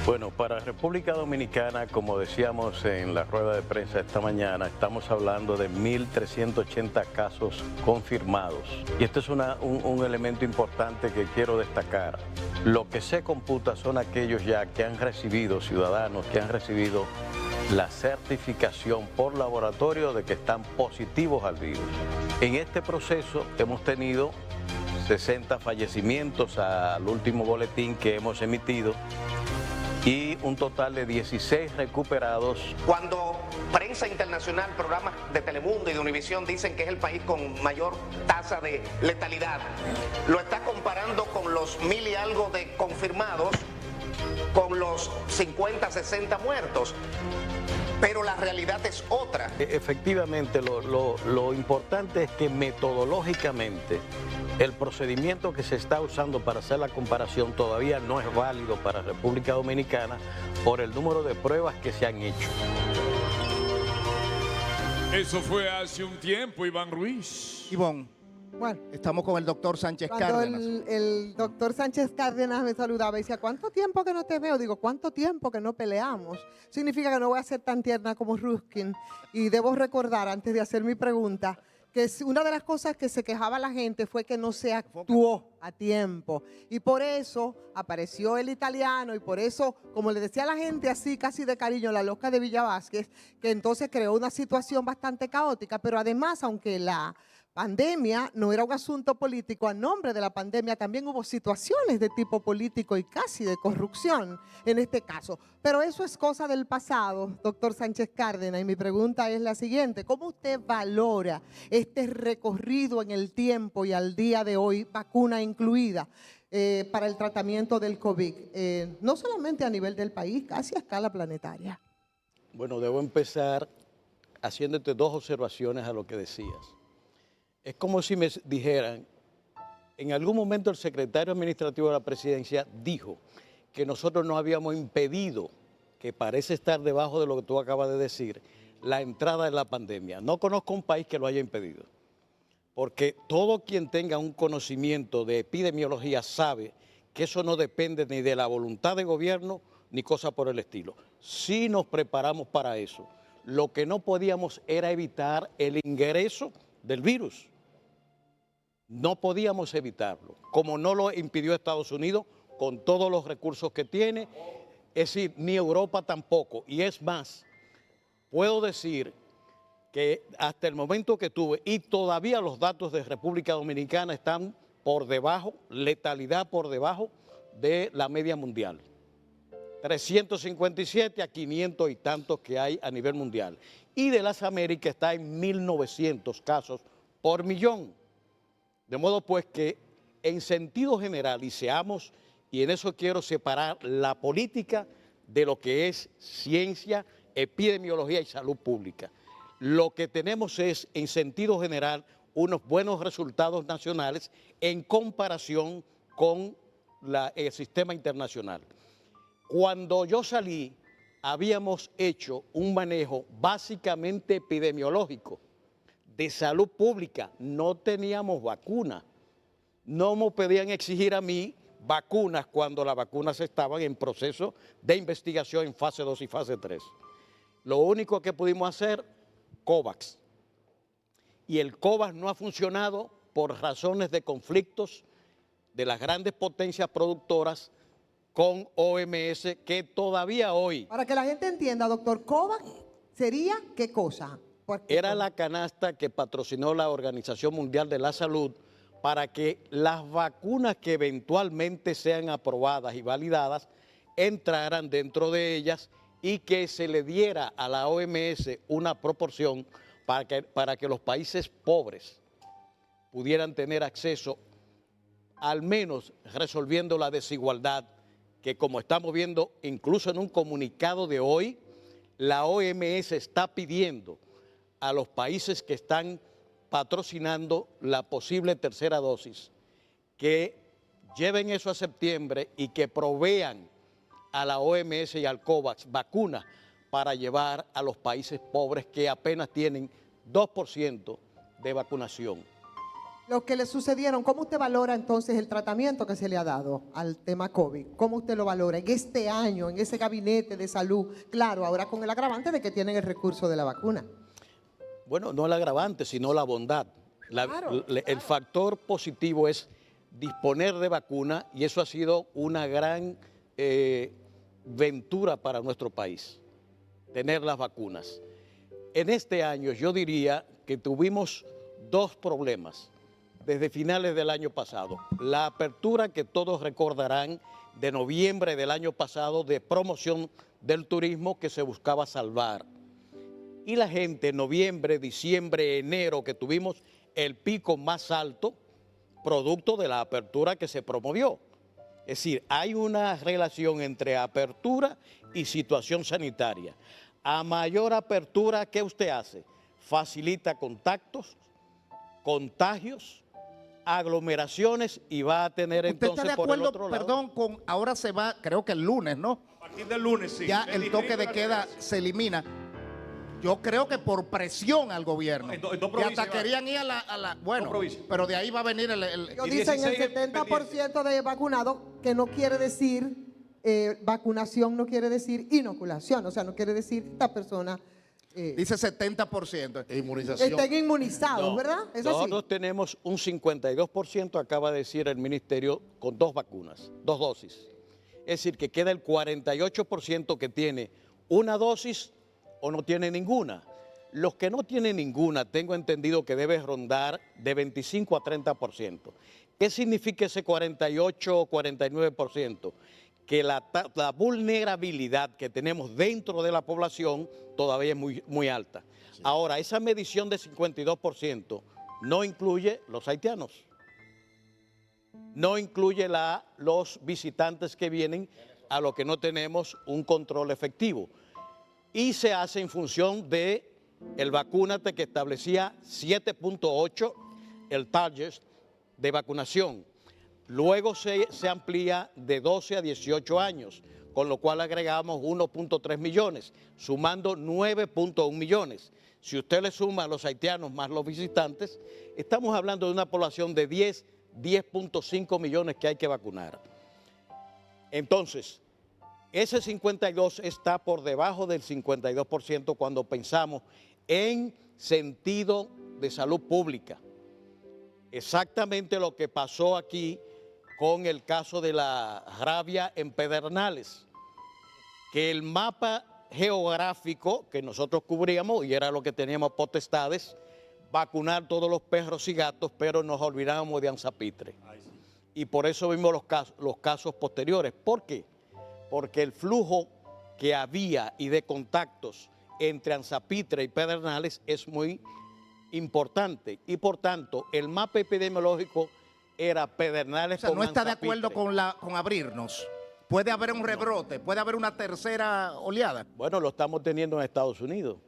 Bueno, para República Dominicana, como decíamos en la rueda de prensa esta mañana, estamos hablando de 1.380 casos confirmados. Y este es un elemento importante que quiero destacar. Lo que se computa son aquellos ya que han recibido, ciudadanos que han recibido la certificación por laboratorio de que están positivos al virus. En este proceso hemos tenido 60 fallecimientos al último boletín que hemos emitido y un total de 16 recuperados. Cuando prensa internacional, programas de Telemundo y de Univisión dicen que es el país con mayor tasa de letalidad, lo está comparando con los 1.000 y algo de confirmados, con los 50, 60 muertos. Pero la realidad es otra. Efectivamente, lo importante es que metodológicamente el procedimiento que se está usando para hacer la comparación todavía no es válido para República Dominicana por el número de pruebas que se han hecho. Eso fue hace un tiempo, Iván Ruiz. Ivonne, Bueno, estamos con el doctor Sánchez cuando Cárdenas. el doctor Sánchez Cárdenas me saludaba y decía, ¿cuánto tiempo que no te veo? Digo, ¿cuánto tiempo que no peleamos? Significa que no voy a ser tan tierna como Ruskin. Y debo recordar, antes de hacer mi pregunta, que una de las cosas que se quejaba la gente fue que no se actuó a tiempo. Y por eso apareció el italiano y por eso, como le decía a la gente así, casi de cariño, la loca de Villa Vázquez, que entonces creó una situación bastante caótica. Pero además, aunque la pandemia no era un asunto político, a nombre de la pandemia también hubo situaciones de tipo político y casi de corrupción en este caso. Pero eso es cosa del pasado, doctor Sánchez Cárdenas, y mi pregunta es la siguiente: ¿cómo usted valora este recorrido en el tiempo y al día de hoy, vacuna incluida, para el tratamiento del COVID? No solamente a nivel del país, casi a escala planetaria. Bueno, debo empezar haciéndote dos observaciones a lo que decías. Es como si me dijeran, en algún momento el secretario administrativo de la presidencia dijo que nosotros no habíamos impedido, que parece estar debajo de lo que tú acabas de decir, la entrada de la pandemia. No conozco un país que lo haya impedido, porque todo quien tenga un conocimiento de epidemiología sabe que eso no depende ni de la voluntad de gobierno ni cosa por el estilo. Sí nos preparamos para eso. Lo que no podíamos era evitar el ingreso del virus. No podíamos evitarlo, como no lo impidió Estados Unidos con todos los recursos que tiene, es decir, ni Europa tampoco. Y es más, puedo decir que hasta el momento que tuve, y todavía los datos de República Dominicana están por debajo, letalidad por debajo de la media mundial. 357 a 500 y tantos que hay a nivel mundial. Y de las Américas está en 1.900 casos por millón. De modo pues que en sentido general, y en eso quiero separar la política de lo que es ciencia, epidemiología y salud pública. Lo que tenemos es, en sentido general, unos buenos resultados nacionales en comparación con el sistema internacional. Cuando yo salí, habíamos hecho un manejo básicamente epidemiológico, de salud pública. No teníamos vacuna. No me podían exigir a mí vacunas cuando las vacunas estaban en proceso de investigación en fase 2 y fase 3. Lo único que pudimos hacer, COVAX. Y el COVAX no ha funcionado por razones de conflictos de las grandes potencias productoras con OMS, que todavía hoy... Para que la gente entienda, doctor, ¿COVAX sería qué cosa? Era la canasta que patrocinó la Organización Mundial de la Salud para que las vacunas que eventualmente sean aprobadas y validadas entraran dentro de ellas y que se le diera a la OMS una proporción para que los países pobres pudieran tener acceso, al menos resolviendo la desigualdad que, como estamos viendo incluso en un comunicado de hoy, la OMS está pidiendo a los países que están patrocinando la posible tercera dosis, que lleven eso a septiembre y que provean a la OMS y al COVAX vacunas para llevar a los países pobres que apenas tienen 2% de vacunación. Lo que le sucedieron, ¿cómo usted valora entonces el tratamiento que se le ha dado al tema COVID? ¿Cómo usted lo valora en este año, en ese gabinete de salud? Claro, ahora con el agravante de que tienen el recurso de la vacuna. Bueno, no el agravante, sino la bondad. El factor positivo es disponer de vacuna y eso ha sido una gran ventura para nuestro país, tener las vacunas. En este año yo diría que tuvimos dos problemas desde finales del año pasado. La apertura que todos recordarán de noviembre del año pasado de promoción del turismo que se buscaba salvar. Y la gente en noviembre, diciembre, enero, que tuvimos el pico más alto, producto de la apertura que se promovió. Es decir, hay una relación entre apertura y situación sanitaria. A mayor apertura, ¿qué usted hace? Facilita contactos, contagios, aglomeraciones y va a tener entonces por el otro lado. Perdón, con ahora se va, creo que el lunes, ¿no? A partir del lunes, sí. Ya el toque de queda se elimina. Yo creo que por presión al gobierno. En dos que provincias hasta querían ir a la bueno, pero de ahí va a venir el Ellos dicen el 70% de vacunados, que no quiere decir vacunación, no quiere decir inoculación. O sea, no quiere decir que esta persona dice 70%. Inmunización. estén inmunizados, No, ¿verdad? Es así. nosotros tenemos un 52%, acaba de decir el ministerio, con 2 vacunas, 2 dosis. Es decir, que queda el 48% que tiene una dosis o no tiene ninguna. Los que no tienen ninguna, tengo entendido que debe rondar de 25 a 30%. ¿Qué significa ese 48 o 49%? Que la vulnerabilidad que tenemos dentro de la población todavía es muy alta. Sí. Ahora, esa medición de 52% no incluye los haitianos, no incluye los visitantes que vienen a lo que no tenemos un control efectivo. Y se hace en función de el vacúnate que establecía 7.8 el target de vacunación. Luego se amplía de 12 a 18 años, con lo cual agregamos 1.3 millones, sumando 9.1 millones. Si usted le suma a los haitianos más los visitantes, estamos hablando de una población de 10.5 millones que hay que vacunar. Entonces, ese 52 está por debajo del 52% cuando pensamos en sentido de salud pública. Exactamente lo que pasó aquí con el caso de la rabia en Pedernales, que el mapa geográfico que nosotros cubríamos, y era lo que teníamos potestades, vacunar todos los perros y gatos, pero nos olvidábamos de Anzapitre. Y por eso vimos los casos posteriores. ¿Por qué? Porque el flujo que había y de contactos entre Anzapitre y Pedernales es muy importante y por tanto el mapa epidemiológico era Pedernales. O sea, no está de acuerdo con abrirnos. Puede haber un rebrote, puede haber una tercera oleada. Bueno, lo estamos teniendo en Estados Unidos.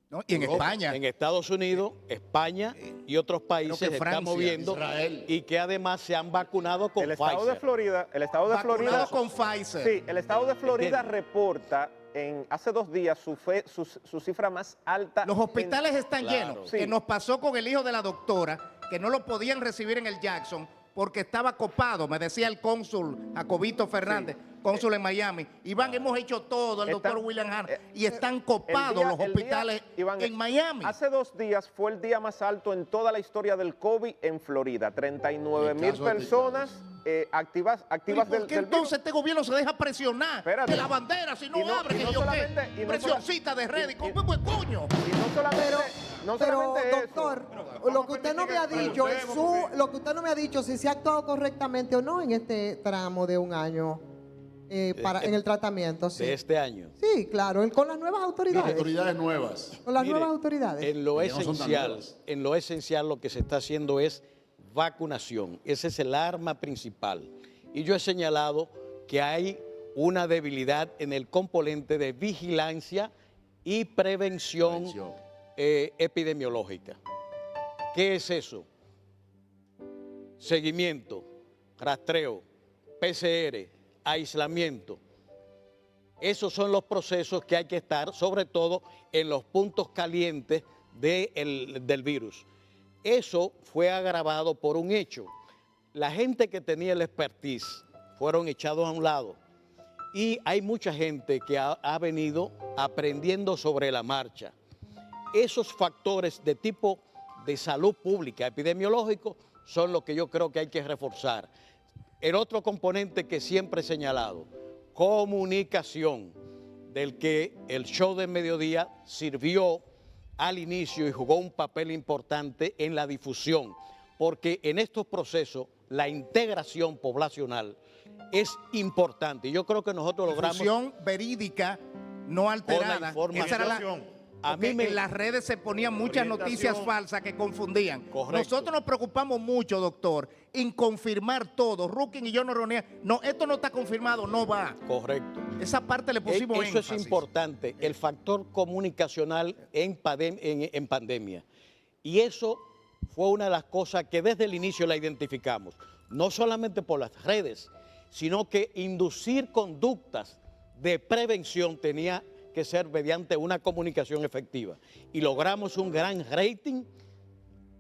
¿No? Y en España. En Estados Unidos, España y otros países estamos viendo y que además se han vacunado con Pfizer. El estado de Florida con Pfizer. Sí, el estado de Florida reporta hace 2 días su cifra más alta. Los hospitales están llenos, sí. Que nos pasó con el hijo de la doctora, que no lo podían recibir en el Jackson porque estaba copado, me decía el cónsul Jacobito Fernández, sí. Cónsul en Miami. Iván, hemos hecho todo, el doctor William Hart, y están copados los hospitales Iván, en Miami. Hace 2 días fue el día más alto en toda la historia del COVID en Florida. 39,000 personas activas ¿Por qué entonces este gobierno se deja presionar? Espérate. De la bandera, si no abre, que yo qué. Presioncita de red, ¿cómo pues coño? Y no solamente, pero eso. doctor, lo que usted no me ha dicho es lo que usted no me ha dicho si se ha actuado correctamente o no en este tramo de un año en el tratamiento. Sí. De este año. Sí, claro, con las nuevas autoridades. Las autoridades nuevas. Con las nuevas autoridades. En lo esencial lo que se está haciendo es vacunación. Ese es el arma principal. Y yo he señalado que hay una debilidad en el componente de vigilancia y prevención. Epidemiológica. ¿Qué es eso? Seguimiento, rastreo, PCR, aislamiento. Esos son los procesos que hay que estar, sobre todo en los puntos calientes del virus. Eso fue agravado por un hecho. La gente que tenía el expertise fueron echados a un lado y hay mucha gente que ha venido aprendiendo sobre la marcha. Esos factores de tipo de salud pública, epidemiológico, son lo que yo creo que hay que reforzar. El otro componente que siempre he señalado, comunicación, del que el show del mediodía sirvió al inicio y jugó un papel importante en la difusión, porque en estos procesos la integración poblacional es importante. Yo creo que nosotros logramos... Difusión verídica, no alterada. información. Esa era la... en las redes se ponían muchas noticias falsas que confundían. Correcto. Nosotros nos preocupamos mucho, doctor, en confirmar todo. Rookin y yo nos reuníamos. No, esto no está confirmado, no va. Correcto. Esa parte le pusimos Eso énfasis. es importante, el factor comunicacional en pandemia. Y eso fue una de las cosas que desde el inicio la identificamos. No solamente por las redes, sino que inducir conductas de prevención tenía que ser mediante una comunicación efectiva. Y logramos un gran rating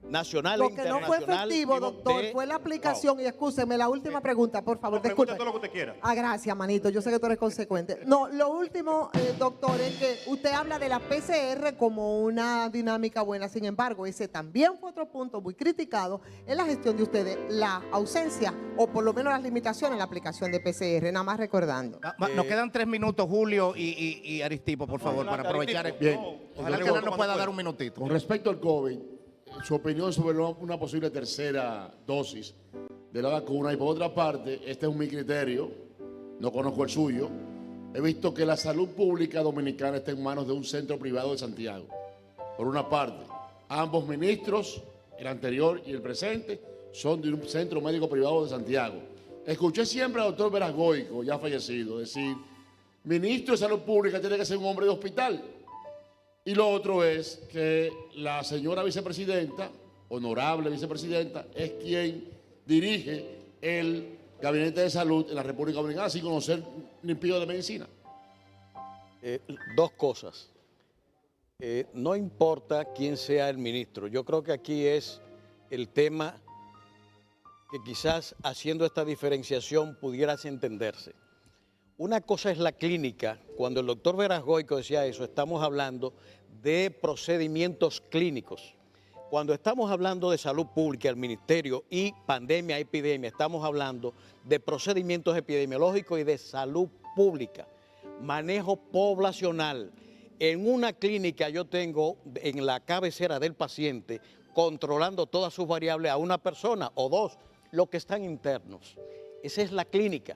nacional e Lo que no fue internacional. efectivo, doctor, fue la aplicación. Y escúcheme, la última pregunta, por favor. Pregunta todo lo que usted quiera. Ah, gracias, manito. Yo sé que tú eres consecuente. No, lo último, doctor, es que usted habla de la PCR como una dinámica buena. Sin embargo, ese también fue otro punto muy criticado en la gestión de ustedes, la ausencia o por lo menos las limitaciones en la aplicación de PCR. Nada más recordando. Nos quedan 3 minutos, Julio y Aristipo, por favor, para aprovechar. Bien. Ojalá que nos pueda dar un minutito. Con respecto al COVID, su opinión sobre una posible tercera dosis de la vacuna. Y por otra parte, este es mi criterio, no conozco el suyo. He visto que la salud pública dominicana está en manos de un centro privado de Santiago. Por una parte, ambos ministros, el anterior y el presente, son de un centro médico privado de Santiago. Escuché siempre al doctor Veras Goico, ya fallecido, decir, ministro de Salud Pública tiene que ser un hombre de hospital. Y lo otro es que la señora vicepresidenta, honorable vicepresidenta, es quien dirige el Gabinete de Salud en la República Dominicana sin conocer ni pío de medicina. Dos cosas. No importa quién sea el ministro. Yo creo que aquí es el tema que quizás haciendo esta diferenciación pudieras entenderse. Una cosa es la clínica. Cuando el doctor Veras Goico decía eso, estamos hablando de procedimientos clínicos. Cuando estamos hablando de salud pública, el ministerio y pandemia, epidemia, estamos hablando de procedimientos epidemiológicos y de salud pública. Manejo poblacional. En una clínica yo tengo en la cabecera del paciente controlando todas sus variables a una persona o dos, los que están internos. Esa es la clínica.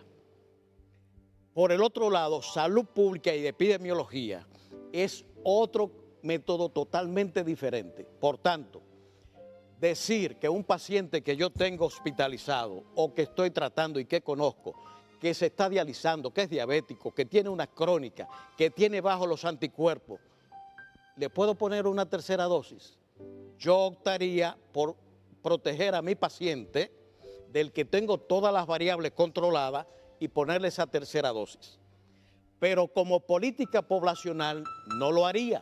Por el otro lado, salud pública y epidemiología es otro método totalmente diferente. Por tanto, decir que un paciente que yo tengo hospitalizado o que estoy tratando y que conozco, que se está dializando, que es diabético, que tiene una crónica, que tiene bajos los anticuerpos, ¿le puedo poner una tercera dosis? Yo optaría por proteger a mi paciente del que tengo todas las variables controladas y ponerle esa tercera dosis. Pero como política poblacional no lo haría.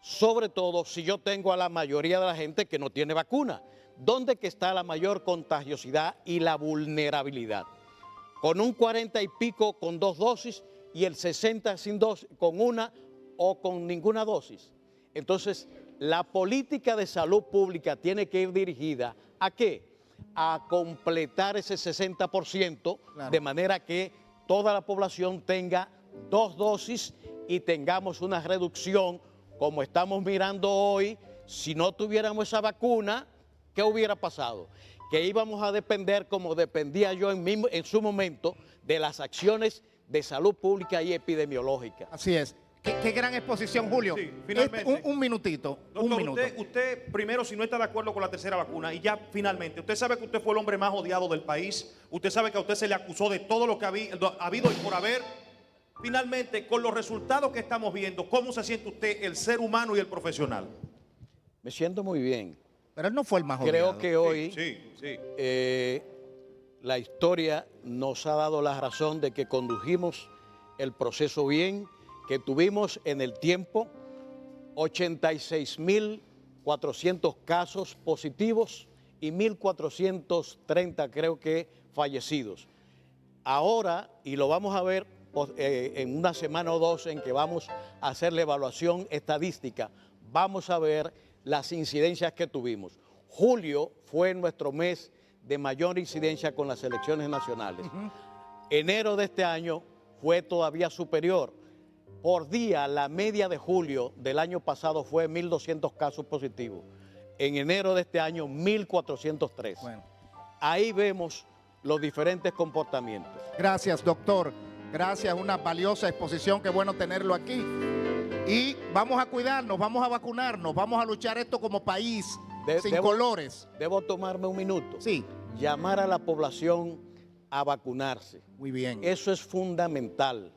Sobre todo si yo tengo a la mayoría de la gente que no tiene vacuna. ¿Dónde que está la mayor contagiosidad y la vulnerabilidad? Con un 40 y pico con 2 dosis y el 60 sin dosis, con una o con ninguna dosis. Entonces, la política de salud pública tiene que ir dirigida ¿a qué? A completar ese 60%, claro, de manera que toda la población tenga 2 dosis y tengamos una reducción como estamos mirando hoy. Si no tuviéramos esa vacuna, ¿qué hubiera pasado? Que íbamos a depender, como dependía yo en su momento, de las acciones de salud pública y epidemiológica. Así es. Qué gran exposición, Julio. Sí, finalmente. Un minutito. Doctor, un minuto. usted, primero, si no está de acuerdo con la tercera vacuna, y ya finalmente, usted sabe que usted fue el hombre más odiado del país, usted sabe que a usted se le acusó de todo lo que ha habido y por haber. Finalmente, con los resultados que estamos viendo, ¿cómo se siente usted, el ser humano y el profesional? Me siento muy bien. Pero él no fue el más odiado. Creo que hoy Sí. La historia nos ha dado la razón de que condujimos el proceso bien, que tuvimos en el tiempo 86,000 400 casos positivos y 1.430 creo que fallecidos. Ahora, y lo vamos a ver en una semana o dos en que vamos a hacer la evaluación estadística, vamos a ver las incidencias que tuvimos. Julio fue nuestro mes de mayor incidencia con las elecciones nacionales. Enero de este año fue todavía superior. Por día, la media de julio del año pasado fue 1.200 casos positivos. En enero de este año, 1.403. Bueno. Ahí vemos los diferentes comportamientos. Gracias, doctor. Gracias, una valiosa exposición. Qué bueno tenerlo aquí. Y vamos a cuidarnos, vamos a vacunarnos, vamos a luchar esto como país, sin colores. Debo tomarme un minuto. Sí. Llamar a la población a vacunarse. Muy bien. Eso es fundamental.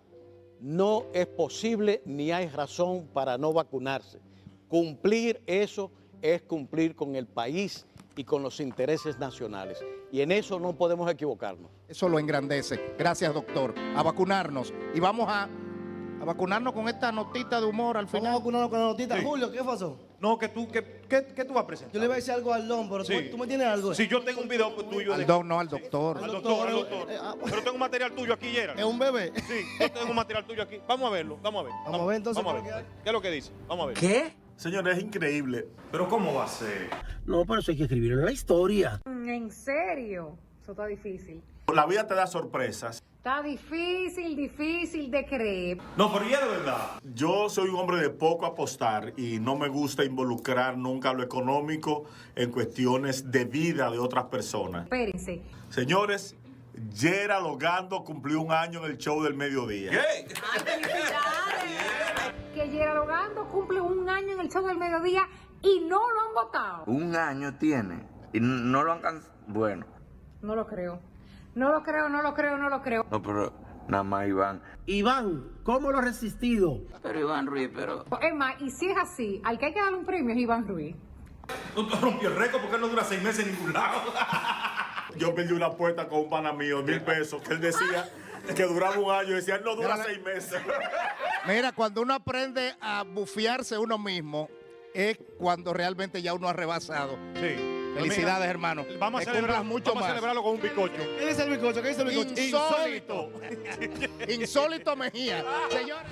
No es posible ni hay razón para no vacunarse. Cumplir eso es cumplir con el país y con los intereses nacionales. Y en eso no podemos equivocarnos. Eso lo engrandece. Gracias, doctor. A vacunarnos. Y vamos a vacunarnos con esta notita de humor al final. Vamos a vacunarnos con la notita. Sí. Julio, ¿qué pasó? No, ¿qué tú vas a presentar? Yo le iba a decir algo al Don, pero Sí. tú me tienes algo. Si yo tengo un video tuyo Al de... don, no al doctor. Al doctor. Pero tengo un material tuyo aquí, Gerald. ¿Es un bebé? Sí, yo tengo un material tuyo aquí. Vamos a verlo, vamos a ver. Vamos a ver entonces Vamos a por ver. qué hay. ¿Qué es lo que dice? Vamos a ver. ¿Qué? Señores, es increíble. Pero ¿cómo va a ser? No, pero eso hay que escribirlo en la historia. ¿En serio? Eso está difícil. La vida te da sorpresas. Está difícil de creer. No, pero ya de verdad. Yo soy un hombre de poco apostar y no me gusta involucrar nunca lo económico en cuestiones de vida de otras personas. Espérense. Señores, Gerald Ogando cumplió un año en el show del mediodía. ¿Qué? Que Gerald Ogando cumple un año en el show del mediodía y no lo han votado. Un año tiene y no lo han Bueno. No lo creo. No lo creo. No, pero nada más Iván. Iván, ¿cómo lo has resistido? Pero Iván Ruiz, Es más, y si es así, al que hay que darle un premio es Iván Ruiz. Tú rompió el récord porque él no dura 6 meses en ningún lado. Yo perdí una apuesta con un pana mío, 1,000 pesos, que él decía que duraba un año y decía, él no dura 6 meses. Mira, cuando uno aprende a bufiarse uno mismo, es cuando realmente ya uno ha rebasado. Sí. Felicidades, hermano. Vamos a celebrarlo con un bizcocho. ¿Qué dice el bizcocho? Insólito. Insólito Mejía. Señores.